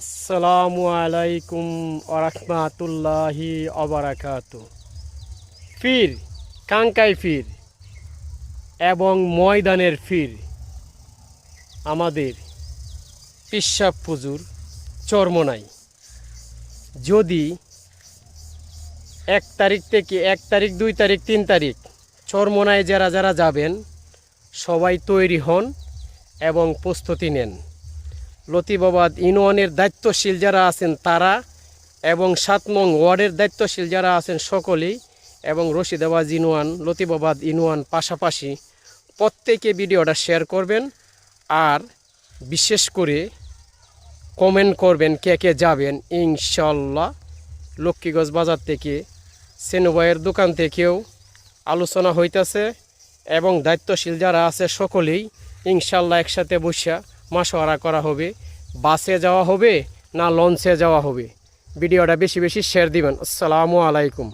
আসসালামু আলাইকুম আরহামাতুল্লাহি অবরাকাতু। ফির কাঙ্কাই ফির এবং ময়দানের ফির আমাদের পিসাব পুজুর চরমোনাই। যদি 1 তারিখ থেকে 1 তারিখ 2 তারিখ 3 তারিখ চরমোনায় যারা যারা যাবেন সবাই তৈরি হন এবং প্রস্তুতি নেন। লতিবাবাদ ইউনিয়নের দায়িত্বশীল যারা আছেন তারা এবং 7 নং ওয়ার্ডের দায়িত্বশীল যারা আছেন সকলেই এবং রশিদাবাদ ইউনিয়ন লতিবাবাদ ইউনিয়ন পাশাপাশি প্রত্যেকে ভিডিওটা শেয়ার করবেন আর বিশেষ করে কমেন্ট করবেন কে কে যাবেন। ইনশাল্লাহ লক্ষ্মীগঞ্জ বাজার থেকে সেনুভাইয়ের দোকান থেকেও আলোচনা হইতেছে এবং দায়িত্বশীল যারা আছে সকলেই ইনশাল্লাহ একসাথে বসে মাসোয়ারা করা হবে। বাসে যাওয়া হবে না লঞ্চে যাওয়া হবে। ভিডিওটা বেশি বেশি শেয়ার দিবেন। আসসালামু আলাইকুম।